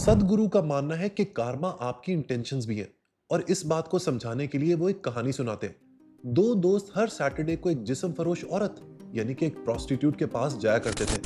सदगुरु का मानना है कि कार्मा आपकी इंटेंशंस भी है और इस बात को समझाने के लिए वो एक कहानी सुनाते हैं। दो दोस्त हर सैटरडे को एक जिस्म फरोश औरत यानी कि एक प्रोस्टिट्यूट के पास जाया करते थे।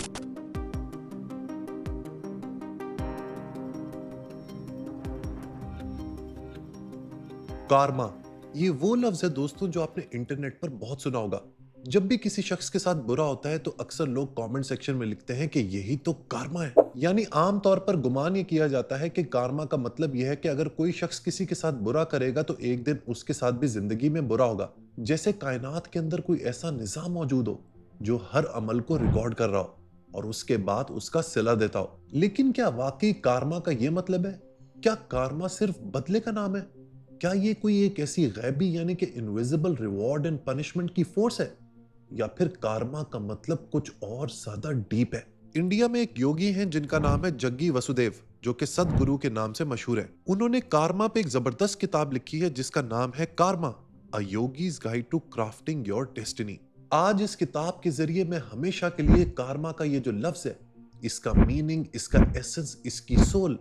कार्मा, ये वो लफ्ज है दोस्तों जो आपने इंटरनेट पर बहुत सुना होगा। जब भी किसी शख्स के साथ बुरा होता है तो अक्सर लोग कमेंट सेक्शन में लिखते हैं कि यही तो कार्मा है। यानी आम तौर पर गुमान ये किया जाता है कि कार्मा का मतलब यह है कि अगर कोई शख्स किसी के साथ बुरा करेगा तो एक दिन उसके साथ भी जिंदगी में बुरा होगा। जैसे कायनात के अंदर कोई ऐसा निजाम मौजूद हो जो हर अमल को रिकॉर्ड कर रहा हो और उसके बाद उसका सिला देता हो। लेकिन क्या वाकई कार्मा का यह मतलब है? क्या कार्मा सिर्फ बदले का नाम है? क्या ये कोई एक ऐसी गैबी यानी कि इनविजिबल रिवॉर्ड एंड पनिशमेंट की फोर्स है, या फिर कार्मा का मतलब कुछ और ज्यादा डीप है? इंडिया में एक योगी हैं जिनका नाम है जग्गी वसुदेव, जो कि सदगुरु के नाम से मशहूर है। उन्होंने कार्मा पे एक जबरदस्त किताब लिखी है जिसका नाम है karma, a yogi's guide to crafting your destiny. आज इस किताब के जरिए मैं हमेशा के लिए कार्मा का ये जो लफ्ज है, इसका मीनिंग, इसका एसेंस, इसकी सोल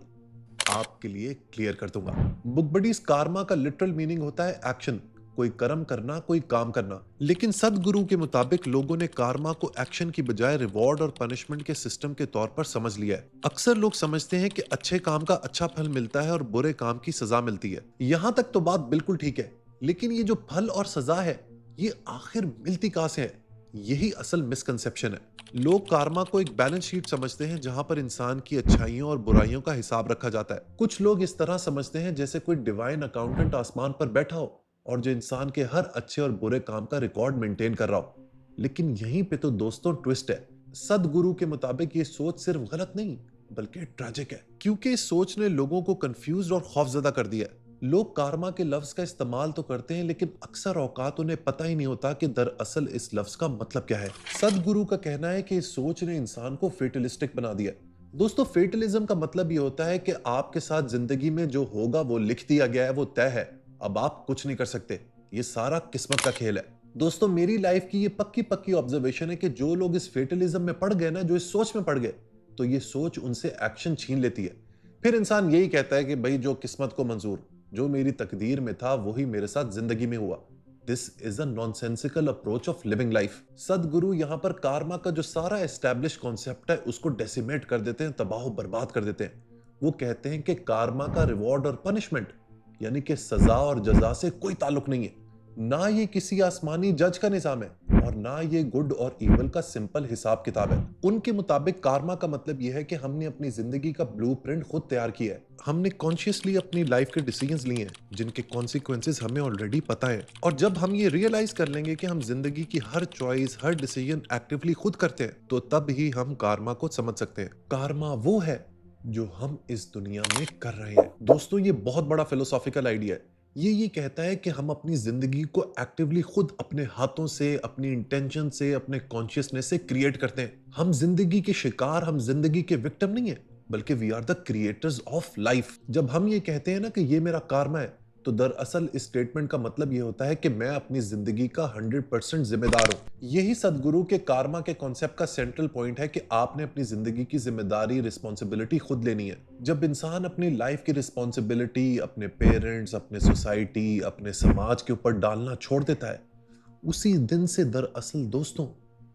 आपके लिए क्लियर कर दूंगा। बुक बडीज, कार्मा का लिटरल मीनिंग होता है एक्शन, कोई कर्म करना, कोई काम करना। लेकिन सदगुरु के मुताबिक लोगों ने कार्मा को एक्शन की बजाय रिवॉर्ड और पनिशमेंट के सिस्टम के तौर पर समझ लिया है। अक्सर लोग समझते हैं कि अच्छे काम का अच्छा फल मिलता है और बुरे काम की सजा मिलती है। यहां तक तो बात बिल्कुल ठीक है, लेकिन ये जो फल और सजा है, ये आखिर मिलती कहां से है? यही असल मिसकंसेप्शन है। लोग कार्मा को एक बैलेंस शीट समझते हैं जहां पर इंसान की अच्छाइयों और बुराइयों का हिसाब रखा जाता है। कुछ लोग इस तरह समझते हैं जैसे कोई डिवाइन अकाउंटेंट आसमान पर बैठा हो और जो इंसान के हर अच्छे और बुरे काम का रिकॉर्ड मेंटेन कर रहा हो। लेकिन यहीं पे तो दोस्तों ट्विस्ट है। सदगुरु के मुताबिक ये सोच सिर्फ गलत नहीं बल्कि ट्रैजिक है, क्योंकि इस सोच ने लोगों को कंफ्यूज और खौफजदा कर दिया है। लोग कार्मा के लफ्ज का इस्तेमाल तो करते हैं, लेकिन अक्सर औकात उन्हें पता ही नहीं होता कि दरअसल इस लफ्ज का मतलब क्या है। सदगुरु का कहना है कि इस सोच ने इंसान को फेटलिस्टिक बना दिया। दोस्तों, फेटलिज्म का मतलब ये होता है कि आपके साथ जिंदगी में जो होगा वो लिख दिया गया है, वो तय है, अब आप कुछ नहीं कर सकते। ये सारा किस्मत का खेल है। दोस्तों, मेरी लाइफ की ये पक्की पक्की ऑब्जर्वेशन है कि जो लोग इस फेटलिज्म में पड़ गए ना, जो इस सोच में पड़ गए, तो ये सोच उनसे एक्शन छीन लेती है। फिर इंसान यही कहता है कि भाई जो किस्मत को मंजूर, जो मेरी तकदीर में था वही मेरे साथ जिंदगी में हुआ। This is a nonsensical approach of living life. सदगुरु यहाँ पर कार्मा का जो सारा एस्टैब्लिश कॉन्सेप्ट है उसको डेसिमेट कर देते हैं, तबाह बर्बाद कर देते हैं। वो कहते हैं कि कार्मा का रिवॉर्ड और पनिशमेंट यानी कि सजा और जजा से कोई ताल्लुक नहीं है। ना ये किसी आसमानी जज का निजाम है और ना ये गुड और इवल का सिंपल हिसाब किताब है। उनके मुताबिक कार्मा का मतलब यह है कि हमने अपनी जिंदगी का ब्लूप्रिंट खुद तैयार किया है। हमने कॉन्शियसली अपनी लाइफ के डिसीजंस लिए हैं जिनके कॉन्सिक्वेंसेस हमें ऑलरेडी पता है। और जब हम ये रियलाइज कर लेंगे कि हम जिंदगी की हर चॉइस, हर डिसीजन एक्टिवली खुद करते हैं, तो तब ही हम कार्मा को समझ सकते हैं। कार्मा वो है जो हम इस दुनिया में कर रहे हैं। दोस्तों, ये बहुत बड़ा फिलोसॉफिकल आइडिया है। ये कहता है कि हम अपनी जिंदगी को एक्टिवली खुद अपने हाथों से, अपनी इंटेंशन से, अपने कॉन्शियसनेस से क्रिएट करते हैं। हम जिंदगी के शिकार, हम जिंदगी के विक्टिम नहीं है, बल्कि we are the creators of life. जब हम ये कहते हैं ना कि ये मेरा कार्मा है, तो दरअसल इस स्टेटमेंट का मतलब ये होता है कि मैं अपनी जिंदगी का 100% जिम्मेदार हूं। यही सदगुरु के कार्मा के कॉन्सेप्ट का सेंट्रल पॉइंट है कि आपने अपनी जिंदगी की जिम्मेदारी, रिस्पॉन्सिबिलिटी खुद लेनी है। जब इंसान अपनी लाइफ की रिस्पॉन्सिबिलिटी अपने पेरेंट्स, अपने सोसाइटी, अपने समाज के ऊपर डालना छोड़ देता है, उसी दिन से दरअसल दोस्तों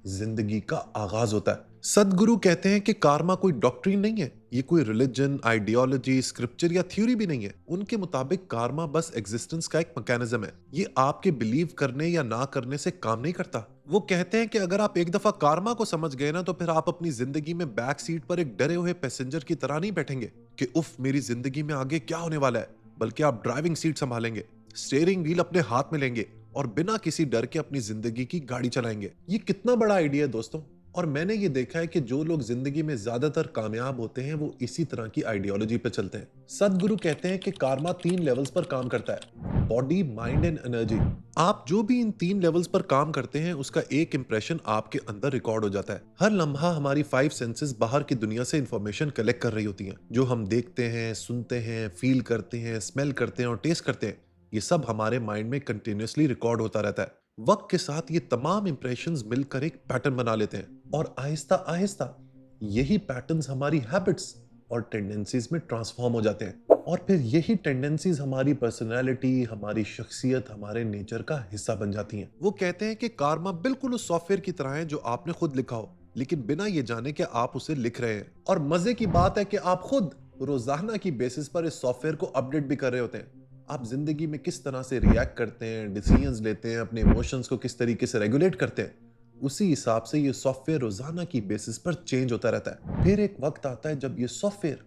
जिंदगी का आगाज होता है। सदगुरु कहते हैं कि कार्मा कोई डॉक्ट्रिन नहीं है, ये कोई रिलीजन, आइडियोलॉजी, स्क्रिप्चर या थ्योरी भी नहीं है। उनके मुताबिक कार्मा बस एग्जिस्टेंस का एक मैकेनिज्म है। ये आपके बिलीव करने या ना करने से काम नहीं करता। वो कहते हैं कि अगर आप एक दफा कार्मा को समझ गए ना, तो फिर आप अपनी जिंदगी में बैक सीट पर एक डरे हुए पैसेंजर की तरह नहीं बैठेंगे कि उफ मेरी जिंदगी में आगे क्या होने वाला है, बल्कि आप ड्राइविंग सीट संभालेंगे, स्टीयरिंग व्हील अपने हाथ में लेंगे और बिना किसी डर के अपनी जिंदगी की गाड़ी चलाएंगे। ये कितना बड़ा आइडिया है दोस्तों। और मैंने ये देखा है कि जो लोग जिंदगी में ज्यादातर कामयाब होते हैं वो इसी तरह की आइडियोलॉजी पे चलते हैं। सदगुरु कहते हैं कि कार्मा 3 लेवल्स पर काम करता है, बॉडी, माइंड एंड एनर्जी। आप जो भी इन 3 लेवल्स पर काम करते हैं उसका एक इंप्रेशन आपके अंदर रिकॉर्ड हो जाता है। हर लम्हा हमारी 5 सेंसेस बाहर की दुनिया से इंफॉर्मेशन कलेक्ट कर रही होती हैं। जो हम देखते हैं, सुनते हैं, फील करते हैं, स्मेल करते हैं और टेस्ट करते हैं, ये सब हमारे माइंड में कंटिन्यूअसली रिकॉर्ड होता रहता है। वक्त के साथ ये तमाम इंप्रेशंस मिलकर एक पैटर्न बना लेते हैं और आहिस्ता आहिस्ता यही पैटर्न्स हमारी हैबिट्स और टेंडेंसीज में ट्रांसफॉर्म हो जाते हैं, और फिर यही टेंडेंसीज हमारी पर्सनैलिटी, हमारी शख्सियत, हमारे नेचर का हिस्सा बन जाती हैं। वो कहते हैं कि कार्मा बिल्कुल उस सॉफ्टवेयर की तरह है जो आपने खुद लिखा हो, लेकिन बिना ये जाने कि आप उसे लिख रहे हैं। और मजे की बात है कि आप खुद रोजाना की बेसिस पर इस सॉफ्टवेयर को अपडेट भी कर रहे होते हैं। आप जिंदगी में किस तरह से रिएक्ट करते हैं, डिसीजंस लेते हैं, अपने इमोशंस को किस तरीके से रेगुलेट करते हैं, उसी हिसाब से ये सॉफ्टवेयर रोजाना की बेसिस पर चेंज होता रहता है। फिर एक वक्त आता है जब ये सॉफ्टवेयर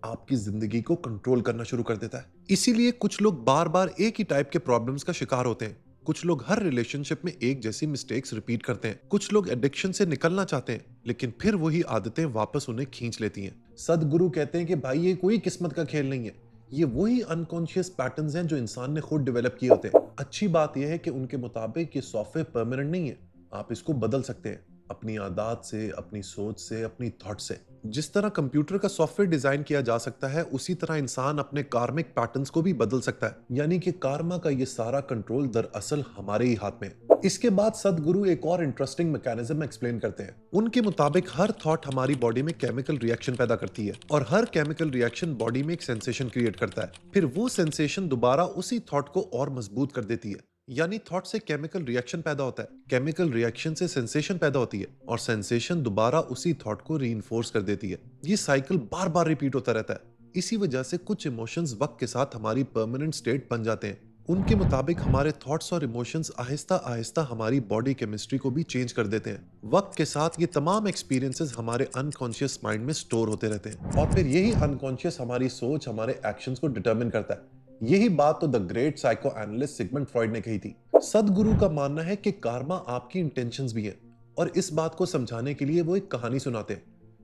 आपकी जिंदगी को कंट्रोल करना शुरू कर देता है। इसीलिए कुछ लोग बार बार एक ही टाइप के प्रॉब्लम्स का शिकार होते हैं। कुछ लोग हर रिलेशनशिप में एक जैसी मिस्टेक्स रिपीट करते हैं। कुछ लोग एडिक्शन से निकलना चाहते हैं, लेकिन फिर वही आदतें वापस उन्हें खींच लेती हैं। सदगुरु कहते हैं कि भाई ये कोई किस्मत का खेल नहीं है, ये वही अनकॉन्शियस पैटर्न्स हैं जो इंसान ने खुद डेवलप किए होते हैं। अच्छी बात यह है कि उनके मुताबिक ये सॉफ्टवेयर परमानेंट नहीं है, आप इसको बदल सकते हैं अपनी आदत से, अपनी सोच से, अपनी थॉट से। जिस तरह कंप्यूटर का सॉफ्टवेयर डिजाइन किया जा सकता है, उसी तरह इंसान अपने कार्मिक पैटर्न्स को भी बदल सकता है। यानी कि कार्मा का ये सारा कंट्रोल दरअसल हमारे ही हाथ में है। इसके बाद सदगुरु एक और इंटरेस्टिंग मैकेनिज्म एक्सप्लेन करते हैं। उनके मुताबिक हर थॉट हमारी बॉडी में केमिकल रिएक्शन पैदा करती है, और हर केमिकल रिएक्शन बॉडी में एक सेंसेशन क्रिएट करता है। फिर वो सेंसेशन दोबारा उसी थॉट को और मजबूत कर देती है। यानी थॉट से केमिकल रिएक्शन पैदा होता है, केमिकल रिएक्शन से सेंसेशन पैदा होती है, और सेंसेशन दोबारा उसी थॉट को रीइंफोर्स कर देती है। ये साइकिल बार बार रिपीट होता रहता है। इसी वजह से कुछ इमोशंस वक्त के साथ हमारी परमानेंट स्टेट बन जाते हैं। उनके मुताबिक हमारे थॉट्स और इमोशंस आहिस्ता आहिस्ता हमारी बॉडी केमिस्ट्री को भी चेंज कर देते हैं। वक्त के साथ ये तमाम एक्सपीरियंसेस हमारे अनकॉन्शियस माइंड में स्टोर होते रहते हैं, और फिर यही अनकॉन्शियस हमारी सोच, हमारे एक्शंस को डिटरमिन करता है। यही बात तो the great psycho analyst Sigmund Freud ने कही थी। सदगुरु का मानना है कि कार्मा आपकी इंटेंशंस भी है, और इस बात को समझाने के लिए वो एक कहानी सुनाते हैं।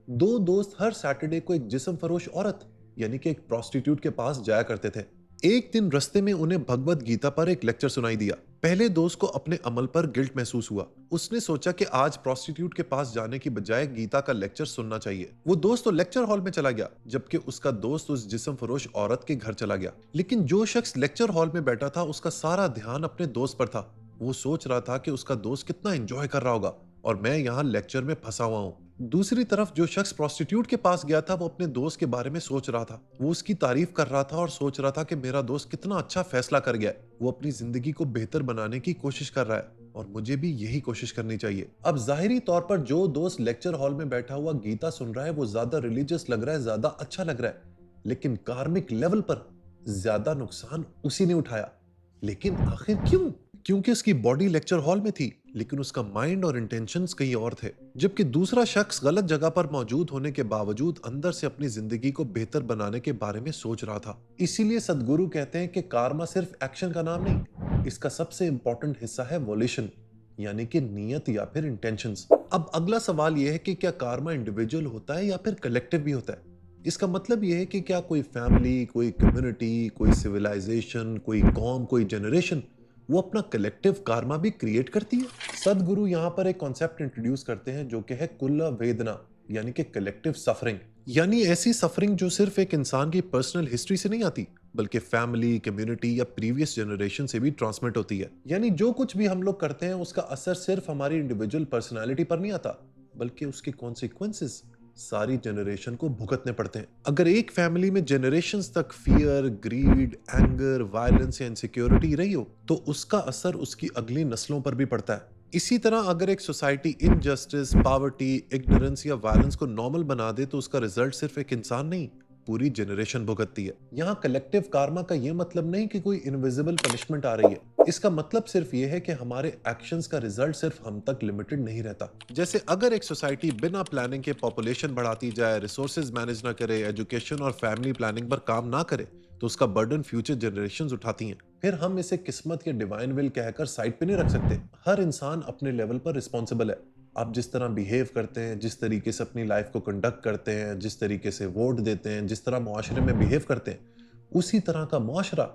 दो दोस्त हर सैटरडे को एक जिस्म फरोश औरत यानी कि एक प्रोस्टिट्यूट के पास जाया करते थे। एक दिन रास्ते में उन्हें भगवत गीता पर एक लेक्चर सुनाई दिया। पहले दोस्त को अपने अमल पर गिल्ट महसूस हुआ। उसने सोचा कि आज प्रोस्टिट्यूट के पास जाने की बजाय गीता का लेक्चर सुनना चाहिए। वो दोस्त तो लेक्चर हॉल में चला गया, जबकि उसका दोस्त उस जिस्म फरोश औरत के घर चला गया। लेकिन जो शख्स लेक्चर हॉल में बैठा था, उसका सारा ध्यान अपने दोस्त पर था। वो सोच रहा था कि उसका दोस्त कितना एंजॉय कर रहा होगा, और मैं यहाँ लेक्चर में फंसा हुआ हूँ। दूसरी तरफ जो शख्स प्रोस्टिट्यूट के पास गया था, वो अपने दोस्त के बारे में सोच रहा था। वो उसकी तारीफ कर रहा था और सोच रहा था कि मेरा दोस्त कितना अच्छा फैसला कर गया है। वो अपनी जिंदगी को बेहतर बनाने की कोशिश कर रहा है, और मुझे भी यही कोशिश करनी चाहिए। अब जाहिरी तौर पर जो दोस्त लेक्चर हॉल में बैठा हुआ गीता सुन रहा है, वो ज्यादा रिलीजियस लग रहा है, ज्यादा अच्छा लग रहा है, लेकिन कार्मिक लेवल पर ज्यादा नुकसान उसी ने उठाया। लेकिन आखिर क्यों? क्योंकि उसकी बॉडी लेक्चर हॉल में थी, लेकिन उसका माइंड और इंटेंशंस कहीं और थे। जबकि दूसरा शख्स गलत जगह पर मौजूद होने के बावजूद अंदर से अपनी जिंदगी को बेहतर बनाने के बारे में सोच रहा था। इसीलिए सदगुरु कहते हैं कि कार्मा सिर्फ एक्शन का नाम नहीं, इसका सबसे इंपॉर्टेंट हिस्सा है वोल्यूशन, यानी कि नीयत या फिर इंटेंशंस। अब अगला सवाल यह है कि क्या कार्मा इंडिविजुअल होता है या फिर कलेक्टिव भी होता है? इसका मतलब यह है कि क्या कोई फैमिली, कोई कम्युनिटी, कोई सिविलाइजेशन, कोई कौम, कोई जनरेशन वो अपना कलेक्टिव कार्मा भी क्रिएट करती है? सदगुरु यहाँ पर एक कॉन्सेप्ट इंट्रोड्यूस करते हैं जो कि है कुल्ला वेदना, यानी कि कलेक्टिव सफरिंग। यानी ऐसी सफरिंग जो सिर्फ एक इंसान की पर्सनल हिस्ट्री से नहीं आती, बल्कि फैमिली, कम्युनिटी या प्रीवियस जनरेशन से भी ट्रांसमिट होती है। यानी जो कुछ भी हम लोग करते हैं, उसका असर सिर्फ हमारी इंडिविजुअल पर्सनैलिटी पर नहीं आता, बल्कि उसके कॉन्सिक्वेंसेस सारी जनरेशन को भुगतने पड़ते हैं। अगर एक फैमिली में जनरेशंस तक फियर, ग्रीड, एंगर, वायलेंस या इनसिक्योरिटी रही हो, तो उसका असर उसकी अगली नस्लों पर भी पड़ता है। इसी तरह अगर एक सोसाइटी इनजस्टिस, पॉवर्टी, इग्नोरेंस या वायलेंस को नॉर्मल बना दे, तो उसका रिजल्ट सिर्फ एक इंसान नहीं, पूरी जनरेशन भुगतती है। यहाँ कलेक्टिव कार्मा का यह मतलब नहीं कि कोई इनविजिबल पनिशमेंट आ रही है। इसका मतलब सिर्फ यह है कि हमारे एक्शंस का रिजल्ट सिर्फ हम तक लिमिटेड नहीं रहता। जैसे अगर एक सोसाइटी बिना प्लानिंग के पॉपुलेशन बढ़ाती जाए, रिसोर्सेज मैनेज ना करे, एजुकेशन और फैमिली प्लानिंग पर काम ना करे, तो उसका बर्डन फ्यूचर जनरेशंस उठाती हैं। फिर हम इसे किस्मत या डिवाइन विल कहकर साइड पे नहीं रख सकते। हर इंसान अपने लेवल पर रिस्पॉन्सिबल है। आप जिस तरह बिहेव करते हैं, जिस तरीके से अपनी लाइफ को कंडक्ट करते हैं, जिस तरीके से वोट देते हैं, जिस तरह मुआशरे में बिहेव करते हैं, उसी तरह का मुआशरा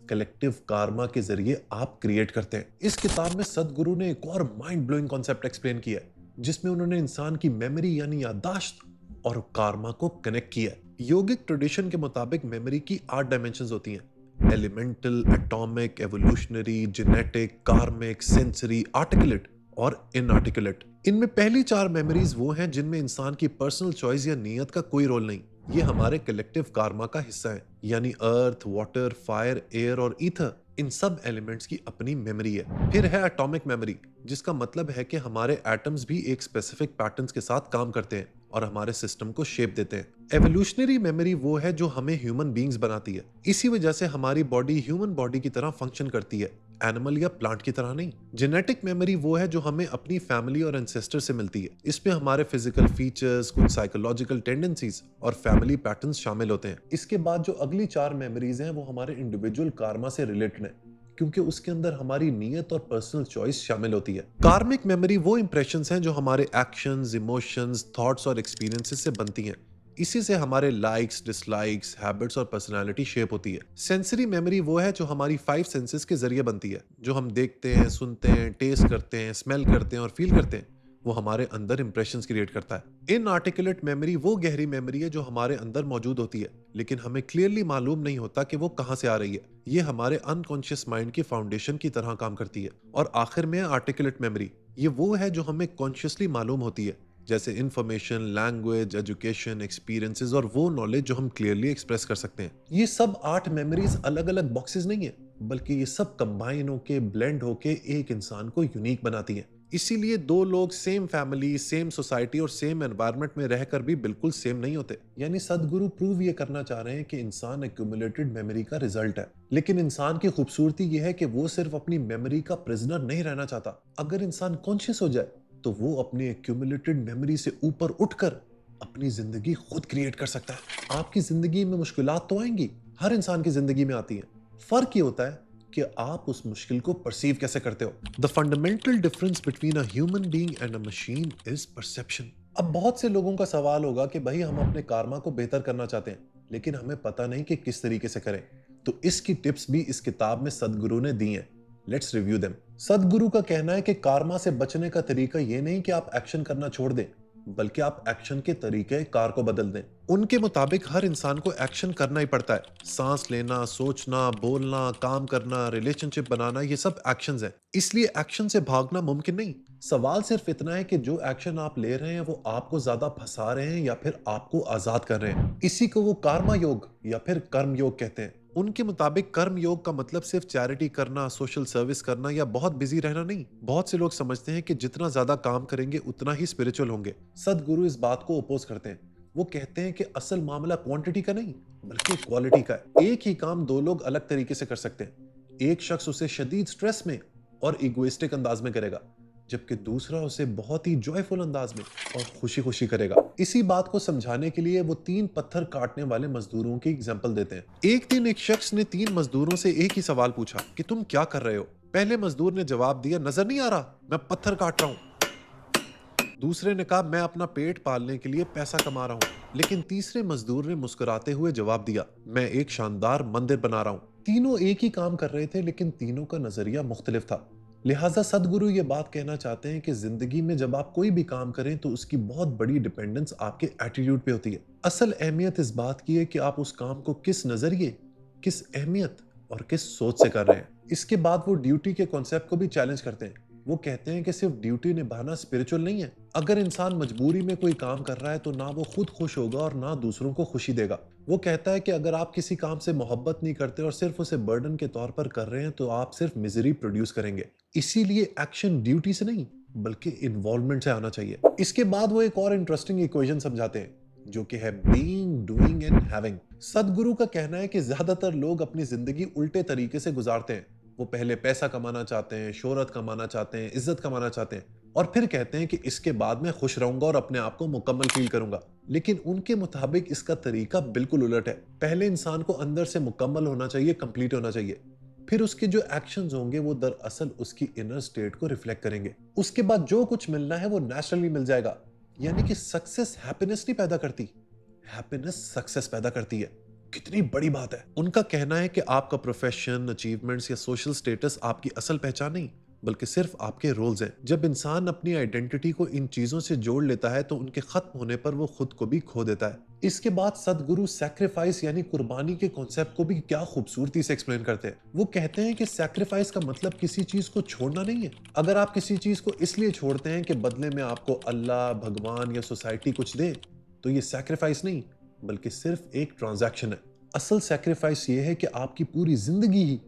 कलेक्टिव कार्मा के जरिए आप क्रिएट करते हैं। इस किताब में सदगुरु ने एक और माइंड ब्लोइंग कॉन्सेप्ट एक्सप्लेन किया है, जिसमें उन्होंने इंसान की मेमोरी यानी याददाश्त और कार्मा को कनेक्ट किया है। योगिक ट्रेडिशन के मुताबिक मेमोरी की 8 डायमेंशंस होती हैं: एलिमेंटल, एटॉमिक, एवोल्यूशनरी, जेनेटिक, कार्मिक, सेंसरी, आर्टिकुलेट और इनआर्टिकुलेट। इनमें पहली 4 मेमोरीज वो हैं जिनमें इंसान की पर्सनल चॉइस या नीयत का कोई रोल नहीं। ये हमारे कलेक्टिव कार्मा का हिस्सा है, यानी अर्थ, वाटर, फायर, एयर और ईथर, इन सब एलिमेंट्स की अपनी मेमोरी है। फिर है एटॉमिक मेमोरी, जिसका मतलब है कि हमारे एटम्स भी एक स्पेसिफिक पैटर्न्स के साथ काम करते हैं और हमारे सिस्टम को शेप देते हैं। एवोल्यूशनरी मेमोरी वो है जो हमें ह्यूमन बीइंग्स बनाती है। इसी वजह से हमारी बॉडी ह्यूमन बॉडी की तरह फंक्शन करती है, एनिमल या प्लांट की तरह नहीं। जेनेटिक मेमोरी वो है जो हमें अपनी फैमिली और एंसेस्टर से मिलती है। इसमें हमारे फिजिकल फीचर्स, कुछ साइकोलॉजिकल टेंडेंसीज और फैमिली पैटर्न्स शामिल होते हैं। इसके बाद जो अगली 4 मेमोरीज हैं वो हमारे इंडिविजुअल कार्मा से रिलेटेड है, क्योंकि उसके अंदर हमारी नीयत और पर्सनल चॉइस शामिल होती है। कार्मिक मेमोरी वो इंप्रेशंस हैं जो हमारे एक्शंस, इमोशंस, थॉट्स और एक्सपीरियंसेस से बनती हैं। इसी से हमारे लाइक्स, डिसलाइक्स, हैबिट्स और पर्सनालिटी शेप होती है। सेंसरी मेमोरी वो है जो हमारी 5 सेंसेस के जरिए बनती है। जो हम देखते हैं, सुनते हैं, टेस्ट करते हैं, स्मेल करते हैं और फील करते हैं, वो हमारे अंदर इंप्रेशंस क्रिएट करता है। इनआर्टिकुलेट मेमोरी वो गहरी मेमोरी है जो हमारे अंदर मौजूद होती है, लेकिन हमें क्लियरली मालूम नहीं होता कि वो कहां से आ रही है। ये हमारे अनकॉन्शियस माइंड की फाउंडेशन की तरह काम करती है। और आखिर में आर्टिकुलेट मेमोरी, ये वो है जो हमें कॉन्शियसली मालूम होती है, जैसे इंफॉर्मेशन, लैंग्वेज, एजुकेशन, एक्सपीरियंसेस और वो नॉलेज जो हम क्लियरली एक्सप्रेस कर सकते हैं। ये सब 8 मेमोरीज अलग अलग बॉक्सेस नहीं है, बल्कि ये सब कंबाइन होके, ब्लेंड होके एक इंसान को यूनिक बनाती है। इसीलिए 2 लोग सेम फैमिली, सेम सोसाइटी और सेम एनवायरनमेंट में रहकर भी बिल्कुल सेम नहीं होते। यानी सदगुरु प्रूव ये करना चाह रहे हैं कि इंसान एक्यूमुलेटेड मेमोरी का रिजल्ट है। लेकिन इंसान की खूबसूरती ये है कि वो सिर्फ अपनी मेमोरी का प्रिजनर नहीं रहना चाहता। अगर इंसान कॉन्शियस हो जाए तो वो अपनी एक्यूमुलेटेड मेमोरी से ऊपर उठकर अपनी जिंदगी खुद क्रिएट कर सकता है। आपकी जिंदगी में मुश्किलात तो आएंगी, हर इंसान की जिंदगी में आती हैं। फर्क ये होता है कि आप उस मुश्किल को परसीव कैसे करते हो। The fundamental difference between a human being and a machine is perception. अब बहुत से लोगों का सवाल होगा कि भाई हम अपने कार्मा को बेहतर करना चाहते हैं, लेकिन हमें पता नहीं कि किस तरीके से करें। तो इसकी टिप्स भी इस किताब में सदगुरु ने दी हैं। Let's review them. सदगुरु का कहना है कि कार्मा से बचने का तरीका ये नहीं कि आप एक्शन करना छोड़ दें, बल्कि आप एक्शन के तरीके कार को बदल दें। उनके मुताबिक हर इंसान को एक्शन करना ही पड़ता है। सांस लेना, सोचना, बोलना, काम करना, रिलेशनशिप बनाना, ये सब एक्शंस हैं। इसलिए एक्शन से भागना मुमकिन नहीं। सवाल सिर्फ इतना है कि जो एक्शन आप ले रहे हैं वो आपको ज्यादा फंसा रहे हैं या फिर आपको आजाद कर रहे हैं। इसी को वो कार्मा योग या फिर कर्म योग कहते हैं। उनके मुताबिक कर्म योग का मतलब सिर्फ चैरिटी करना, सोशल सर्विस करना या बहुत बिजी रहना नहीं। बहुत से लोग समझते हैं कि जितना ज्यादा काम करेंगे उतना ही स्पिरिचुअल होंगे। सदगुरु इस बात को अपोज करते हैं। वो कहते हैं कि असल मामला क्वांटिटी का नहीं, बल्कि क्वालिटी का है। एक ही काम 2 लोग अलग तरीके से कर सकते हैं। एक शख्स उसे शदीद स्ट्रेस में और इगोइस्टिक अंदाज में करेगा, जबकि दूसरा उसे बहुत ही जॉयफुल अंदाज में और खुशी खुशी करेगा। इसी बात को समझाने के लिए वो 3 पत्थर काटने वाले मजदूरों की एग्जांपल देते हैं। एक दिन एक शख्स ने 3 मजदूरों से एक ही सवाल पूछा कि तुम क्या कर रहे हो। पहले मजदूर ने जवाब दिया, नजर नहीं आ रहा, मैं पत्थर काट रहा हूं। दूसरे ने कहा, मैं अपना पेट पालने के लिए पैसा कमा रहा हूं। लेकिन तीसरे मजदूर ने मुस्कुराते हुए जवाब दिया, मैं एक शानदार मंदिर बना रहा हूं। तीनों एक ही काम कर रहे थे, लेकिन तीनों का नजरिया मुख्तलिफ था। लिहाजा सदगुरु ये बात कहना चाहते हैं कि जिंदगी में जब आप कोई भी काम करें तो उसकी बहुत बड़ी डिपेंडेंस आपके एटीट्यूड पे होती है। असल अहमियत इस बात की है कि आप उस काम को किस नजरिए, किस अहमियत और किस सोच से कर रहे हैं। इसके बाद वो ड्यूटी के कॉन्सेप्ट को भी चैलेंज करते हैं। वो कहते हैं कि सिर्फ ड्यूटी निभाना स्पिरिचुअल नहीं है। अगर इंसान मजबूरी में कोई काम कर रहा है तो ना वो खुद खुश होगा और ना दूसरों को खुशी देगा। वो कहता है कि अगर आप किसी काम से मोहब्बत नहीं करते और सिर्फ उसे बर्डन के तौर पर कर रहे हैं तो आप सिर्फ मिजरी प्रोड्यूस करेंगे। इसीलिए एक्शन ड्यूटी से नहीं बल्कि इन्वॉल्वमेंट से आना चाहिए। इसके बाद वो एक और इंटरेस्टिंग इक्वेशन समझाते हैं, जो कि है बीइंग, डूइंग एंड हैविंग। सदगुरु का कहना है कि ज्यादातर लोग अपनी जिंदगी उल्टे तरीके से गुजारते हैं। वो पहले पैसा कमाना चाहते हैं, शोहरत कमाना चाहते हैं, इज्जत कमाना चाहते हैं और फिर कहते हैं कि इसके बाद मैं खुश रहूंगा और अपने आप को मुकम्मल फील करूंगा। लेकिन उनके मुताबिक इसका तरीका बिल्कुल उलट है। पहले इंसान को अंदर से मुकम्मल होना चाहिए, कंप्लीट होना चाहिए। फिर उसके जो एक्शंस होंगे वो दरअसल उसकी इनर स्टेट को रिफ्लेक्ट करेंगे। उसके बाद जो कुछ मिलना है वो नेचुरली मिल जाएगा। यानी कि सक्सेस हैप्पीनेस नहीं पैदा करती, हैप्पीनेस सक्सेस पैदा करती है। कितनी बड़ी बात है। उनका कहना है कि आपका प्रोफेशन, अचीवमेंट्स या सोशल स्टेटस आपकी असल पहचान नहीं, बल्कि सिर्फ आपके रोल्स हैं। जब इंसान अपनी आइडेंटिटी को इन चीजों से जोड़ लेता है तो उनके खत्म होने पर वो खुद को भी खो देता है। इसके बाद सदगुरु सैक्रिफाइस यानी कुर्बानी के कॉन्सेप्ट को भी क्या खूबसूरती से एक्सप्लेन करते हैं। वो कहते हैं कि सैक्रिफाइस का मतलब किसी चीज को छोड़ना नहीं है। अगर आप किसी चीज को इसलिए छोड़ते हैं कि बदले में आपको अल्लाह, भगवान या सोसाइटी कुछ दे, तो ये सैक्रिफाइस नहीं बल्कि सिर्फ एक ट्रांजैक्शन है। असल सैक्रिफाइस ये है कि आपकी पूरी जिंदगी ही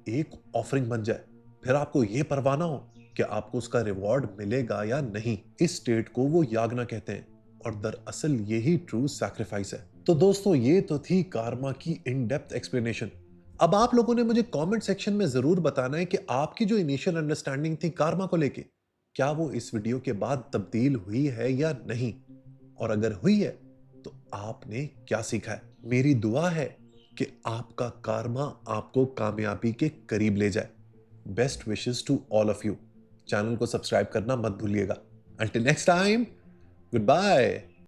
एक ऑफरिंग बन जाए, फिर आपको ये परवाना हो कि आपको उसका रिवॉर्ड मिलेगा या नहीं। इस स्टेट को वो यागना कहते हैं और दरअसल यही ट्रू सैक्रिफाइस है। तो दोस्तों, ये तो थी कार्मा की इन डेप्थ एक्सप्लेनेशन। अब आप लोगों ने मुझे कमेंट सेक्शन में जरूर बताना है कि आपकी जो इनिशियल अंडरस्टैंडिंग थी कार्मा को लेके, क्या वो इस वीडियो के बाद तब्दील हुई है या नहीं, और अगर हुई है तो आपने क्या सीखा है। मेरी दुआ है कि आपका कार्मा आपको कामयाबी के करीब ले जाए। Best wishes to all of you. Channel को सब्सक्राइब करना मत भूलिएगा। Until next time, good bye.